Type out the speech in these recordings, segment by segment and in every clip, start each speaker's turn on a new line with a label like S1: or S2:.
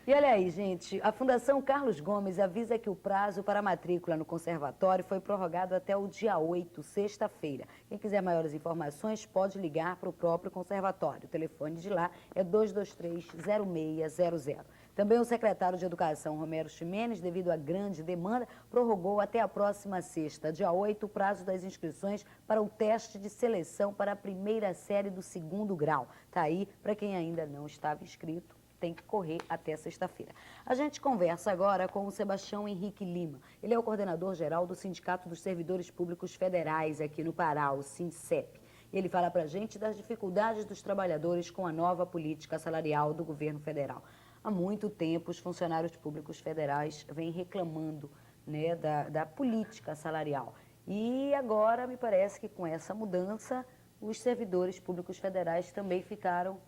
S1: E olha aí, gente, a Fundação Carlos Gomes avisa que o prazo para a matrícula no conservatório foi prorrogado até o dia 8, sexta-feira. Quem quiser maiores informações pode ligar para o próprio conservatório. O telefone de lá é 223-0600. Também o secretário de Educação, Romero Ximenes, devido à grande demanda, prorrogou até a próxima sexta, dia 8, o prazo das inscrições para o teste de seleção para a primeira série do 2º grau. Tá aí, para quem ainda não estava inscrito, tem que correr até sexta-feira. A gente conversa agora com o Sebastião Henrique Lima. Ele é o coordenador-geral do Sindicato dos Servidores Públicos Federais aqui no Pará, o SINSEP. Ele fala para a gente das dificuldades dos trabalhadores com a nova política salarial do governo federal. Há muito tempo, os funcionários públicos federais vêm reclamando, né, da política salarial. E agora, me parece que com essa mudança, os servidores públicos federais também ficaram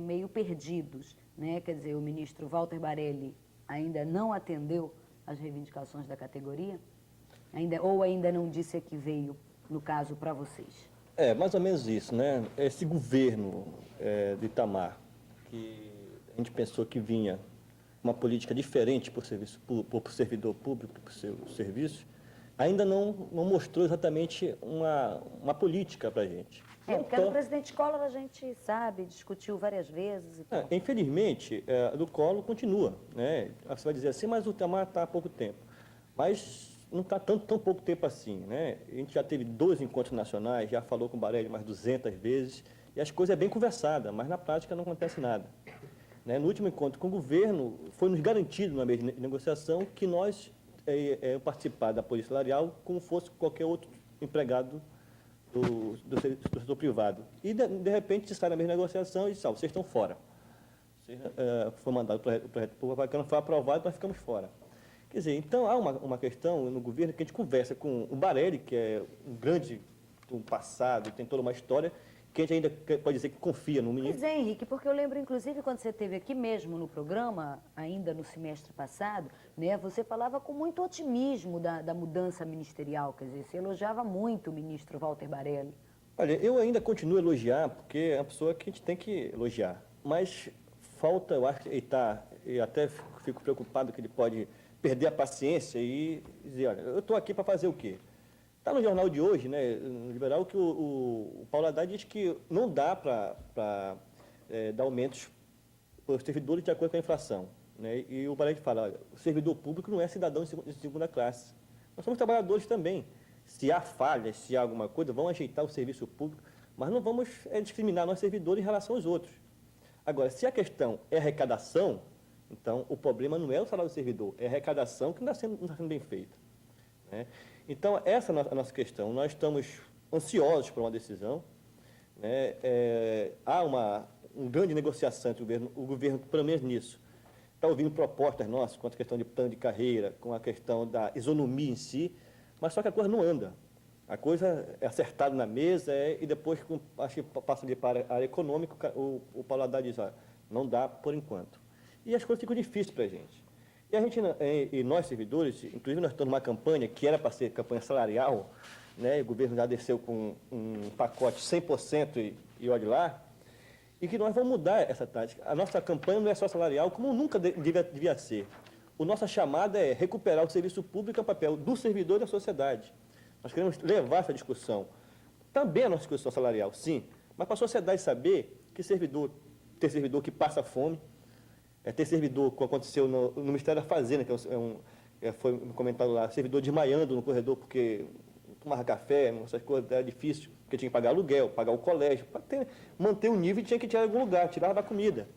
S1: meio perdidos, né? Quer dizer, o ministro Walter Barelli ainda não atendeu às reivindicações da categoria? Ainda não disse a que veio, no caso, para vocês?
S2: É, mais ou menos isso, né? Esse governo de Itamar, que a gente pensou que vinha uma política diferente para o servidor público, para o seu serviço, ainda não mostrou exatamente uma política para a gente.
S1: Porque no presidente Collor a gente sabe, discutiu várias vezes e tal.
S2: Infelizmente, do Collor continua, né? Você vai dizer assim, mas o Itamar está há pouco tempo. Mas não está tão pouco tempo assim, né? A gente já teve 2 encontros nacionais, já falou com o Barelli mais 200 vezes, e as coisas é bem conversada, mas na prática não acontece nada. Né? No último encontro com o governo, foi nos garantido na mesma negociação que nós participar da polícia salarial como fosse qualquer outro empregado do setor privado. E, de repente, sai na mesma negociação e diz, vocês estão fora. Foi mandado o projeto não foi aprovado, nós ficamos fora. Quer dizer, então há uma questão no governo que a gente conversa com o Barelli, que é um grande do passado, tem toda uma história, que a gente ainda pode dizer que confia no ministro.
S1: Pois é, Henrique, porque eu lembro, inclusive, quando você esteve aqui mesmo no programa, ainda no semestre passado, né, você falava com muito otimismo da mudança ministerial, quer dizer, você elogiava muito o ministro Walter Barelli.
S2: Olha, eu ainda continuo a elogiar, porque é uma pessoa que a gente tem que elogiar, mas falta, eu acho, e até fico preocupado que ele pode perder a paciência e dizer, olha, eu estou aqui para fazer o quê? Está no jornal de hoje, né, no Liberal, que o Paulo Haddad diz que não dá para dar aumentos para os servidores de acordo com a inflação. Né, e o Barelli fala, olha, o servidor público não é cidadão de segunda classe. Nós somos trabalhadores também. Se há falhas, se há alguma coisa, vamos ajeitar o serviço público, mas não vamos discriminar nossos servidores em relação aos outros. Agora, se a questão é arrecadação, então o problema não é o salário do servidor, é a arrecadação que não está sendo bem feita. Né? Então, essa é a nossa questão. Nós estamos ansiosos por uma decisão. Né? Há uma grande negociação entre o governo, pelo menos nisso, está ouvindo propostas nossas quanto à questão de plano de carreira, com a questão da isonomia em si, mas só que a coisa não anda. A coisa é acertada na mesa e depois, acho que passa ali para a área econômica, o Paulo Haddad diz, não dá por enquanto. E as coisas ficam difíceis para a gente. E a gente, e nós servidores, inclusive nós estamos numa campanha que era para ser campanha salarial, né, o governo já desceu com um pacote 100% e olha lá, e que nós vamos mudar essa tática. A nossa campanha não é só salarial, como nunca devia ser. A nossa chamada é recuperar o serviço público, é o papel do servidor e da sociedade. Nós queremos levar essa discussão. Também a nossa discussão salarial, sim, mas para a sociedade saber que ter servidor que passa fome, ter servidor, como aconteceu no Ministério da Fazenda, que foi comentado lá, servidor desmaiando no corredor porque tomava café, essas coisas, era difícil, porque tinha que pagar aluguel, pagar o colégio, para manter o nível tinha que tirar de algum lugar, tirava da comida.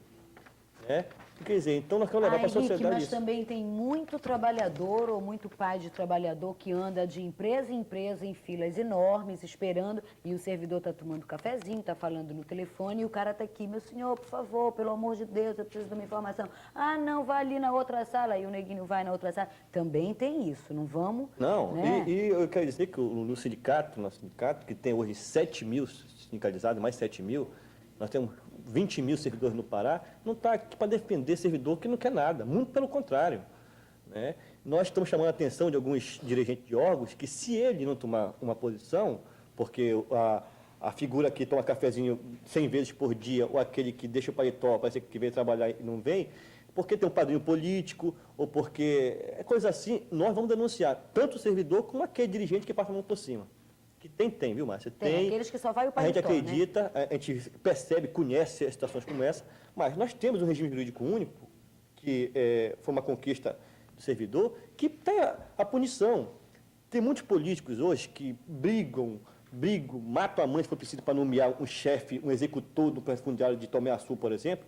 S2: Né? Quer dizer, então nós queremos levar para a sociedade
S1: mas
S2: isso.
S1: também tem muito trabalhador ou muito pai de trabalhador que anda de empresa em empresa em filas enormes, esperando, e o servidor está tomando cafezinho, está falando no telefone, e o cara está aqui, meu senhor, por favor, pelo amor de Deus, eu preciso de uma informação. Ah, não, vai ali na outra sala, e o neguinho vai na outra sala. Também tem isso, não vamos...
S2: Não,
S1: né?
S2: e eu quero dizer que no sindicato, nosso sindicato, que tem hoje 7 mil sindicalizados, mais 7 mil, nós temos 20 mil servidores no Pará, não está aqui para defender servidor que não quer nada, muito pelo contrário. Né? Nós estamos chamando a atenção de alguns dirigentes de órgãos que, se ele não tomar uma posição, porque a figura que toma cafezinho 100 vezes por dia, ou aquele que deixa o paletó, parece que veio trabalhar e não vem, porque tem um padrinho político, ou porque é coisa assim, nós vamos denunciar tanto o servidor como aquele dirigente que passa a mão por cima. Que tem, viu, Márcia?
S1: Tem aqueles que só vai o
S2: A gente
S1: paletó, né?
S2: acredita, a gente percebe, conhece situações como essa, mas nós temos um regime jurídico único, que foi uma conquista do servidor, que tem a punição. Tem muitos políticos hoje que brigam, matam a mãe se for preciso para nomear um chefe, um executor do fundiário de Tomé Açu, por exemplo,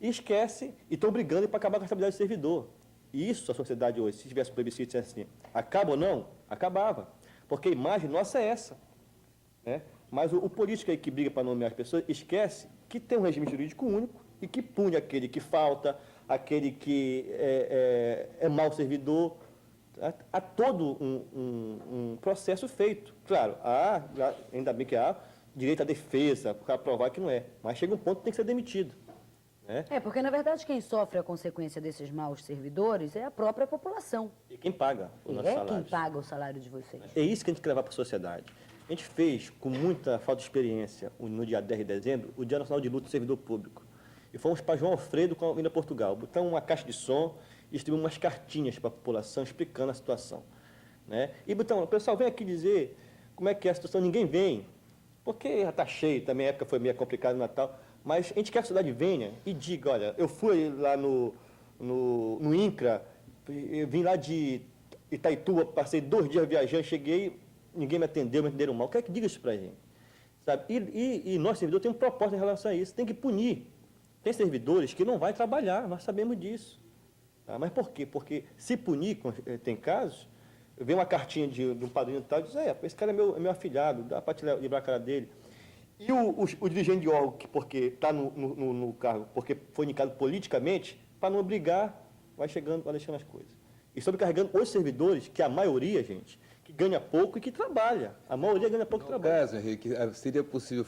S2: e esquece e estão brigando para acabar com a estabilidade do servidor. E isso a sociedade hoje, se tivesse um plebiscito assim, acaba ou não? Acabava. Porque a imagem nossa é essa. Né? Mas o político aí que briga para nomear as pessoas esquece que tem um regime jurídico único e que pune aquele que falta, aquele que é mau servidor. Há todo um processo feito. Claro, ainda bem que há direito à defesa, para provar que não é. Mas chega um ponto que tem que ser demitido. Né?
S1: Porque, na verdade, quem sofre a consequência desses maus servidores é a própria população.
S2: E quem paga o nosso
S1: É
S2: salário.
S1: quem paga o salário de vocês.
S2: É isso que a gente quer levar para a sociedade. A gente fez, com muita falta de experiência, no dia 10 de dezembro, o Dia Nacional de Luta do Servidor Público. E fomos para João Alfredo com a Avenida Portugal. Botamos uma caixa de som e distribuímos umas cartinhas para a população explicando a situação. Né? E botamos, o pessoal vem aqui dizer como é que é a situação, ninguém vem. Porque já está cheio, também a época foi meio complicada no Natal. Mas a gente quer que a sociedade venha e diga, olha, eu fui lá no INCRA, eu vim lá de Itaituba, passei 2 dias viajando, cheguei, ninguém me atenderam mal. Quer que diga isso para a gente? Sabe? E nós, servidores, temos proposta em relação a isso, tem que punir. Tem servidores que não vai trabalhar, nós sabemos disso. Tá? Mas por quê? Porque se punir, tem casos, vem uma cartinha de um padrinho e tal, e diz, esse cara é meu afilhado, dá para te livrar a cara dele. E o dirigente de órgão, porque está no cargo, porque foi indicado politicamente, para não brigar, vai deixando as coisas. E sobrecarregando os servidores, que a maioria, gente, que ganha pouco e que trabalha. A maioria ganha pouco e trabalha.
S3: No caso, Henrique, seria possível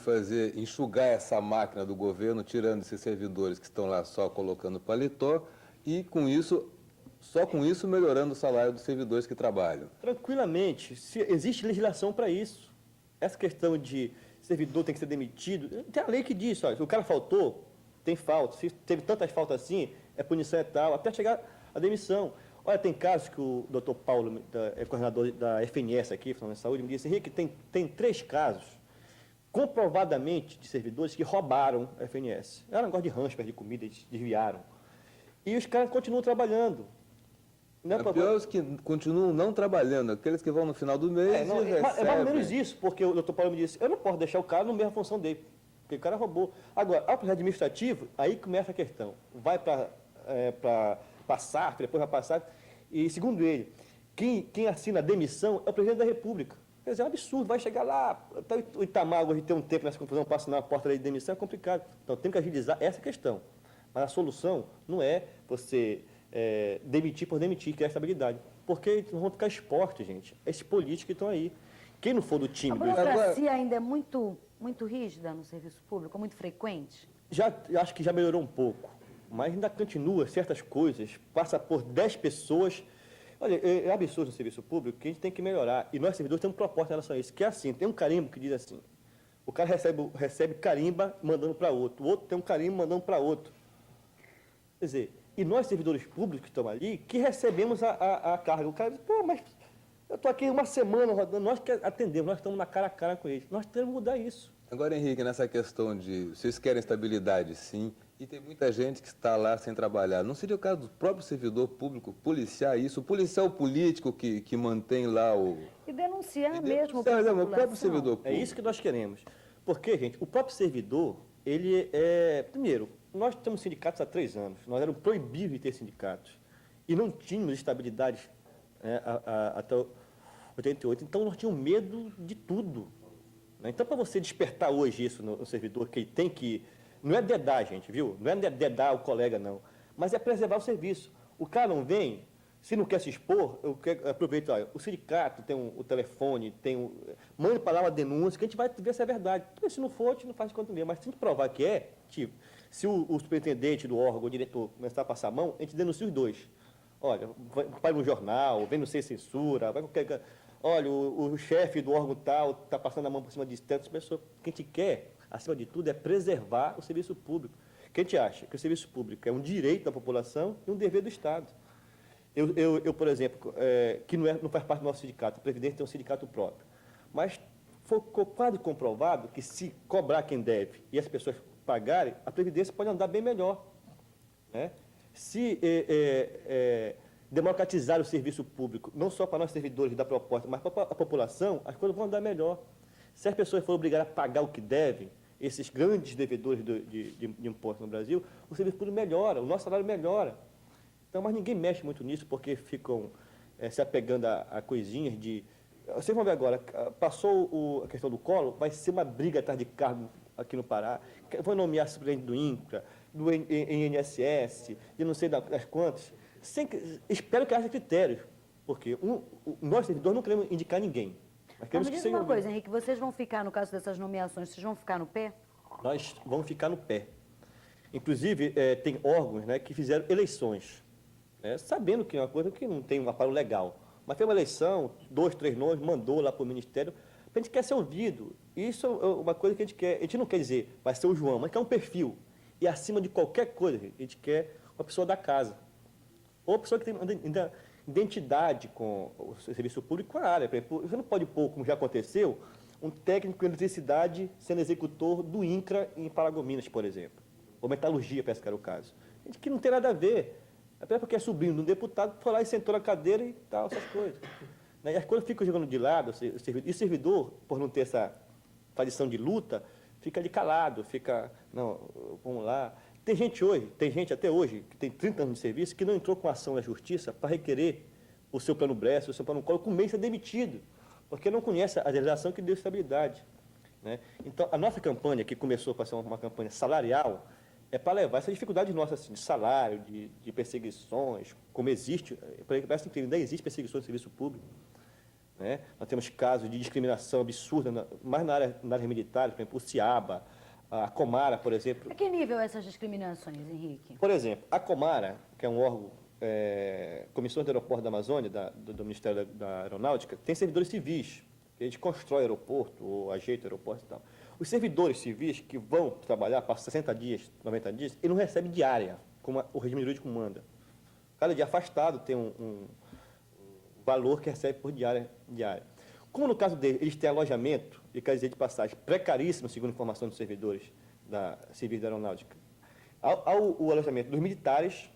S3: enxugar essa máquina do governo, tirando esses servidores que estão lá só colocando paletó, e só com isso melhorando o salário dos servidores que trabalham?
S2: Tranquilamente. Existe legislação para isso. Essa questão de servidor tem que ser demitido, tem a lei que diz, olha, se o cara faltou, tem falta. Se teve tantas faltas assim, punição tal, até chegar a demissão. Olha, tem casos que o doutor Paulo, coordenador da FNS aqui, falando de saúde, me disse, Henrique, tem 3 casos, comprovadamente, de servidores que roubaram a FNS. Era um negócio de rancho, de comida, eles desviaram. E os caras continuam trabalhando.
S3: Não é pior os que continuam não trabalhando, aqueles que vão no final do mês e recebem.
S2: É mais ou menos isso, porque o doutor Paulo me disse, eu não posso deixar o cara na mesma função dele, porque o cara roubou. Agora, ao processo administrativo, aí começa a questão. Vai para passar, depois vai passar, e segundo ele, quem assina a demissão é o presidente da República. Quer dizer, é um absurdo, vai chegar lá, até o Itamar, hoje tem um tempo nessa confusão, para assinar a porta de demissão, é complicado. Então, tem que agilizar essa questão. Mas a solução não é você demitir por demitir, criar estabilidade. Porque vão ficar expostos, gente, esses políticos que estão aí. Quem não for do time...
S1: A burocracia ainda é muito rígida no serviço público, muito frequente?
S2: Acho que já melhorou um pouco, mas ainda continua certas coisas, passa por 10 pessoas. Olha, é absurdo no serviço público que a gente tem que melhorar. E nós, servidores, temos proposta em relação a isso, que é assim, tem um carimbo que diz assim, o cara recebe carimba mandando para outro, o outro tem um carimbo mandando para outro. Quer dizer, e nós, servidores públicos que estamos ali, que recebemos a carga. O cara diz, mas eu estou aqui uma semana rodando, nós que atendemos, nós estamos na cara a cara com eles. Nós temos que mudar isso.
S3: Agora, Henrique, nessa questão de vocês querem estabilidade, sim, e tem muita gente que está lá sem trabalhar. Não seria o caso do próprio servidor público policiar isso? O policial político que mantém lá o...
S1: E denunciar
S3: E
S1: mesmo
S3: denunciar,
S1: para
S3: o próprio servidor público.
S2: É isso que nós queremos. Porque, gente, o próprio servidor, ele primeiro, nós temos sindicatos há 3 anos. Nós éramos proibidos de ter sindicatos. E não tínhamos estabilidade até 88. Então, nós tínhamos medo de tudo. Né? Então, para você despertar hoje isso no servidor, que ele tem que... Não é dedar, gente, viu? Não é dedar o colega, não. Mas é preservar o serviço. O cara não vem, se não quer se expor, eu aproveito, olha, o sindicato tem o telefone, mande para lá uma denúncia, que a gente vai ver se é verdade. Porque se não for, a gente não faz de conta mesmo. Mas se a gente provar que tipo, se o superintendente do órgão, o diretor, começar a passar a mão, a gente denuncia os 2. Olha, vai no jornal, vem no Sem Censura, vai qualquer... Olha, o chefe do órgão tal está passando a mão por cima de tantas pessoas. O que a gente quer, acima de tudo, é preservar o serviço público. Porque a gente acha que o serviço público é um direito da população e um dever do Estado. Eu por exemplo, que não faz parte do nosso sindicato, a Previdência tem um sindicato próprio, mas ficou quase comprovado que se cobrar quem deve e as pessoas pagarem, a Previdência pode andar bem melhor. Né? Se democratizar o serviço público, não só para nós servidores da proposta, mas para a população, as coisas vão andar melhor. Se as pessoas forem obrigadas a pagar o que devem, esses grandes devedores de impostos no Brasil, o serviço público melhora, o nosso salário melhora. Então, mas ninguém mexe muito nisso porque ficam se apegando a coisinhas de... Vocês vão ver agora, passou a questão do colo, vai ser uma briga atrás de cargo aqui no Pará. Vão nomear suplente do INCRA, do INSS, de não sei das quantas. Espero que haja critérios, porque nós, servidores, não queremos indicar ninguém.
S1: Mas me diz uma coisa, Henrique, vocês vão ficar, no caso dessas nomeações, vocês vão ficar no pé?
S2: Nós vamos ficar no pé. Inclusive, tem órgãos, né, que fizeram eleições, né, sabendo que é uma coisa que não tem um amparo legal. Mas fez uma eleição, 2, 3 nomes, mandou lá para o Ministério, a gente quer ser ouvido. Isso é uma coisa que a gente não quer dizer, vai ser o João, mas quer um perfil. E acima de qualquer coisa, a gente quer uma pessoa da casa. Ou uma pessoa que tem identidade com o serviço público, com a área. Você não pode pôr, como já aconteceu, um técnico em eletricidade sendo executor do INCRA em Paragominas, por exemplo. Ou metalurgia, parece que era o caso. Gente que não tem nada a ver. Até porque é sobrinho de um deputado, foi lá e sentou na cadeira e tal, essas coisas. E as coisas ficam jogando de lado, e o servidor, por não ter essa tradição de luta, fica ali calado, fica, não, vamos lá. Tem gente até hoje, que tem 30 anos de serviço, que não entrou com ação na justiça para requerer o seu plano Bresser, o seu plano Collor, com meio de ser demitido, porque não conhece a legislação que deu estabilidade. Né? Então, a nossa campanha, que começou para ser uma campanha salarial, é para levar essa dificuldade nossa assim, de salário, de perseguições, como existe, parece que ainda existe perseguições no serviço público. Né? Nós temos casos de discriminação absurda, mais na área militar, por exemplo, o CIABA, a Comara, por exemplo.
S1: A que nível essas discriminações, Henrique?
S2: Por exemplo, a Comara, que é um órgão, Comissão do Aeroporto da Amazônia, do Ministério da Aeronáutica, tem servidores civis, que a gente constrói aeroporto, ou ajeita aeroporto e tal. Os servidores civis que vão trabalhar, passam 60 dias, 90 dias, ele não recebe diária, como o regime jurídico manda. Cada dia afastado tem um valor que recebe por diária. Como no caso dele, eles têm alojamento, e quer dizer de passagem, precaríssimo, segundo a informação dos servidores civis da aeronáutica, o alojamento dos militares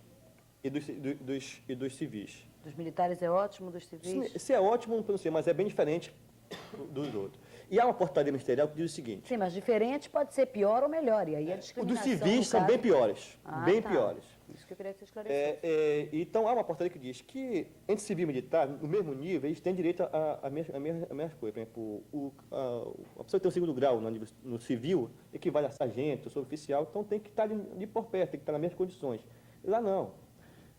S2: e dos civis.
S1: Dos militares é ótimo, dos civis?
S2: Isso é ótimo, não sei, mas é bem diferente dos outros. E há uma portaria ministerial que diz o seguinte...
S1: Sim, mas diferente pode ser pior ou melhor, e aí a discriminação...
S2: Os dos civis são bem piores, piores.
S1: Isso que eu queria que você esclarecesse.
S2: Então, há uma portaria que diz que, entre civil e militar, no mesmo nível, eles têm direito a mesmas coisas. Por exemplo, a pessoa que tem o segundo grau no civil equivale a sargento, suboficial, então tem que estar ali por perto, tem que estar nas mesmas condições. Lá não.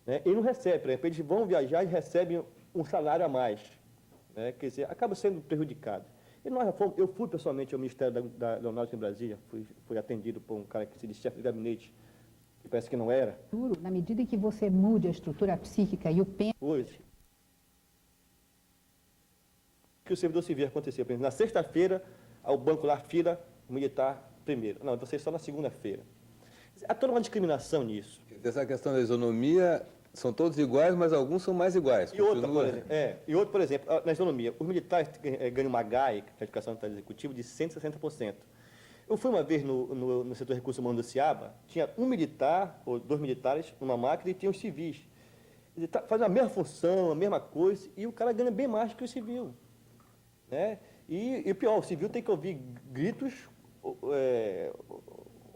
S2: Né? Ele não recebe, por exemplo, eles vão viajar e recebem um salário a mais. Né? Quer dizer, acaba sendo prejudicado. Eu fui pessoalmente ao Ministério da Aeronáutica em Brasília, fui atendido por um cara que se diz chefe de gabinete, que parece que não era.
S4: Na medida em que você mude a estrutura psíquica e o pensamento...
S2: Hoje, que o servidor civil aconteceu, por exemplo, na sexta-feira, ao banco lá, fila, militar primeiro. Não, você só na segunda-feira. Há toda uma discriminação nisso.
S3: Essa questão da isonomia, são todos iguais, mas alguns são mais iguais.
S2: E outro, por exemplo, na isonomia, os militares ganham uma GAE, que é a Educação Militar Executiva, de 160%. Eu fui uma vez no setor de recursos humanos do CIABA, tinha um militar, ou 2 militares, numa máquina, e tinha os civis. Ele faz a mesma função, a mesma coisa, e o cara ganha bem mais que o civil. Né? E pior, o civil tem que ouvir gritos,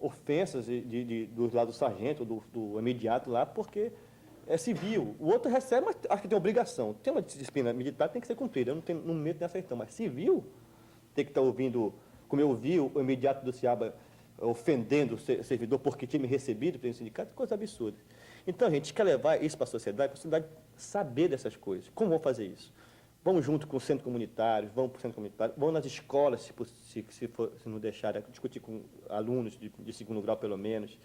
S2: ofensas do lado do sargento, do imediato lá, porque é civil. O outro recebe, mas acho que tem obrigação. Tem uma disciplina militar, tem que ser cumprida. Eu não meto nessa questão, mas civil tem que estar ouvindo, como eu ouvi o imediato do CIABA ofendendo o servidor porque tinha me recebido pelo sindicato, coisa absurda. Então, a gente quer levar isso para a sociedade saber dessas coisas. Como vão fazer isso? Vamos junto com o centro comunitário, vamos para o centro comunitário, vamos nas escolas, se não deixarem, discutir com alunos de segundo grau, pelo menos.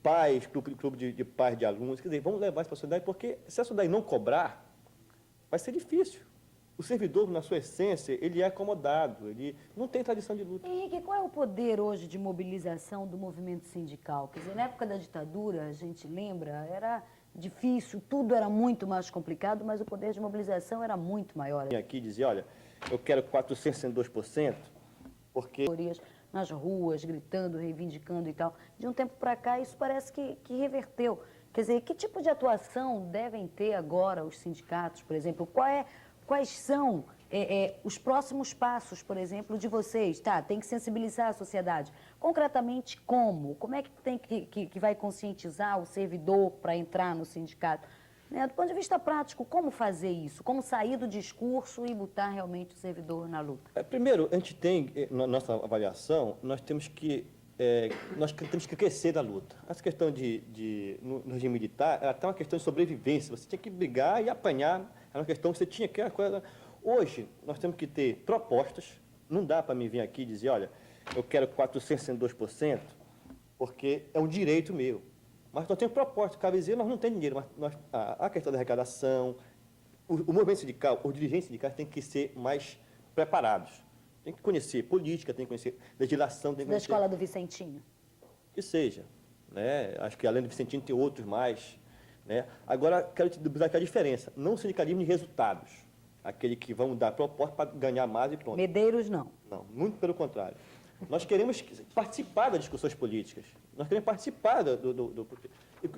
S2: Pais, clube de pais de alunos, quer dizer, vamos levar isso para a sociedade, porque se a sociedade não cobrar, vai ser difícil. o servidor, na sua essência, ele é acomodado, ele não tem tradição de luta.
S1: Henrique, qual é o poder hoje de mobilização do movimento sindical? Quer dizer, na época da ditadura, a gente lembra, era difícil, tudo era muito mais complicado, mas o poder de mobilização era muito maior.
S2: Vim aqui dizer, olha, eu quero 402%, porque
S1: Nas ruas, gritando, reivindicando e tal. De um tempo para cá, isso parece que reverteu. Quer dizer, que tipo de atuação devem ter agora os sindicatos, por exemplo? Quais são os próximos passos, por exemplo, de vocês? Tá, tem que sensibilizar a sociedade. Concretamente, como? Como é que vai conscientizar o servidor para entrar no sindicato? Né? Do ponto de vista prático, como fazer isso? Como sair do discurso e botar realmente o servidor na luta?
S2: Primeiro, a gente tem, na nossa avaliação, nós temos que crescer da luta. Essa questão no regime militar, ela tem uma questão de sobrevivência. Você tinha que brigar e apanhar. Era uma questão que você tinha que... Hoje, nós temos que ter propostas. Não dá para mim vir aqui e dizer, olha, eu quero 402%, porque é um direito meu. Mas nós temos propostas. Cabe dizer, nós não temos dinheiro, mas a questão da arrecadação, o movimento sindical, os dirigentes sindicais têm que ser mais preparados. Tem que conhecer política, tem que conhecer legislação, tem que
S1: Da
S2: conhecer...
S1: escola do Vicentinho.
S2: Que seja. Né? Acho que além do Vicentinho tem outros mais. Né? Agora, quero te dizer aqui a diferença. Não sindicalismo de resultados. Aquele que vão dar proposta para ganhar mais e pronto.
S1: Medeiros, não.
S2: Não, muito pelo contrário. Nós queremos participar das discussões políticas. Nós queremos participar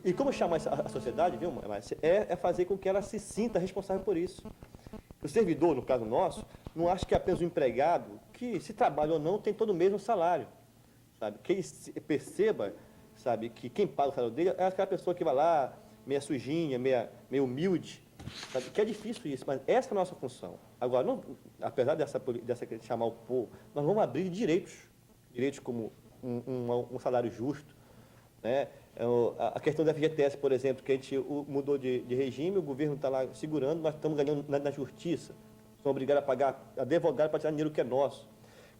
S2: E como chamar a sociedade, viu, Márcia? É fazer com que ela se sinta responsável por isso. O servidor, no caso nosso, não acha que é apenas um empregado que, se trabalha ou não, tem todo o mesmo salário. Sabe? Que ele perceba, sabe, que quem paga o salário dele é aquela pessoa que vai lá, meia sujinha, meio humilde. Sabe? Que é difícil isso, mas essa é a nossa função. Agora, apesar dessa chamar o povo, nós vamos abrir direitos como um salário justo. Né? A questão da FGTS, por exemplo, que a gente mudou de regime, o governo está lá segurando, nós estamos ganhando na justiça. Somos obrigados a pagar advogado para tirar dinheiro que é nosso.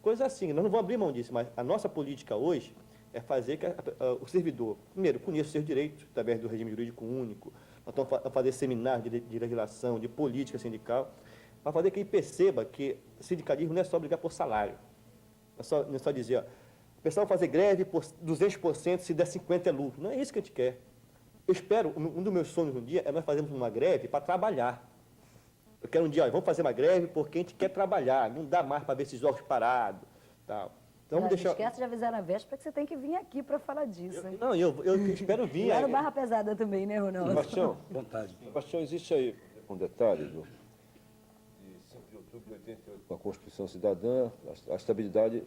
S2: Coisa assim, nós não vamos abrir mão disso, mas a nossa política hoje é fazer que o servidor, primeiro, conheça os seus direitos, através do regime jurídico único. Nós estamos a fazer seminários de legislação, de política sindical, para fazer que ele perceba que sindicalismo não é só brigar por salário. Não é só dizer, ó, o pessoal vai fazer greve por 200%, se der 50% é lucro. Não é isso que a gente quer. Eu espero, um dos meus sonhos um dia é nós fazermos uma greve para trabalhar. Eu quero um dia, ó, vamos fazer uma greve porque a gente quer trabalhar, não dá mais para ver esses jogos parados. Tal. Então, vamos deixar...
S1: Não esquece de avisar na véspera que você tem que vir aqui para falar disso. Hein?
S2: Eu espero vir.
S1: E era o Barra Pesada também, né, Ronaldo?
S5: Sebastião, vontade. Sebastião, existe aí um detalhe de 5 de outubro de 88, com a Constituição Cidadã, a estabilidade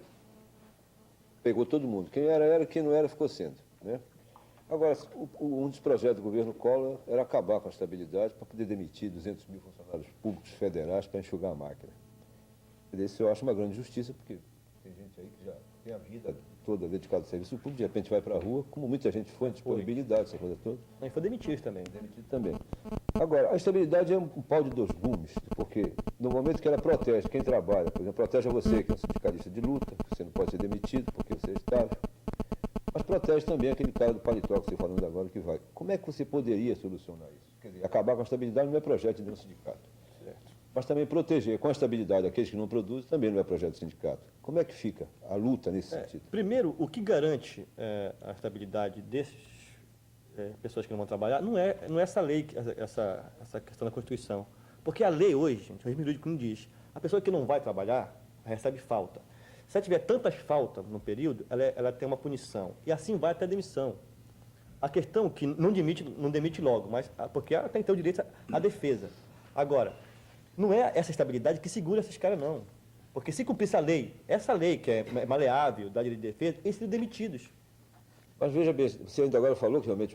S5: pegou todo mundo. Quem era, quem não era, ficou sendo. Né? Agora, um dos projetos do governo Collor era acabar com a estabilidade para poder demitir 200 mil funcionários públicos federais para enxugar a máquina. Isso eu acho uma grande justiça, porque tem gente aí que já tem a vida toda dedicada ao serviço público, de repente vai para a rua, como muita gente foi, disponibilidade, essa coisa toda.
S2: A gente foi demitido também.
S5: Demitido também. Agora, a estabilidade é um pau de dois gumes, porque no momento que ela protege quem trabalha, por exemplo, protege a você, que é um sindicalista de luta, você não pode ser demitido porque você é estável, mas protege também aquele cara do paletó que você está falando agora que vai. Como é que você poderia solucionar isso? Quer dizer, acabar com a estabilidade não é projeto de nenhum sindicato. Certo. Mas também proteger com a estabilidade aqueles que não produzem também não é projeto de sindicato. Como é que fica a luta nesse sentido?
S2: Primeiro, o que garante a estabilidade dessas pessoas que não vão trabalhar não é essa lei, essa questão da Constituição. Porque a lei hoje, gente, o regime jurídico não diz, a pessoa que não vai trabalhar recebe falta. Se ela tiver tantas faltas no período, ela tem uma punição. E assim vai até a demissão. A questão é que não demite logo, mas porque ela tem que ter o direito à defesa. Agora, não é essa estabilidade que segura esses caras, não. Porque se cumprisse a lei, essa lei que é maleável, da direito de defesa, eles seriam demitidos.
S5: Mas veja bem, você ainda agora falou que realmente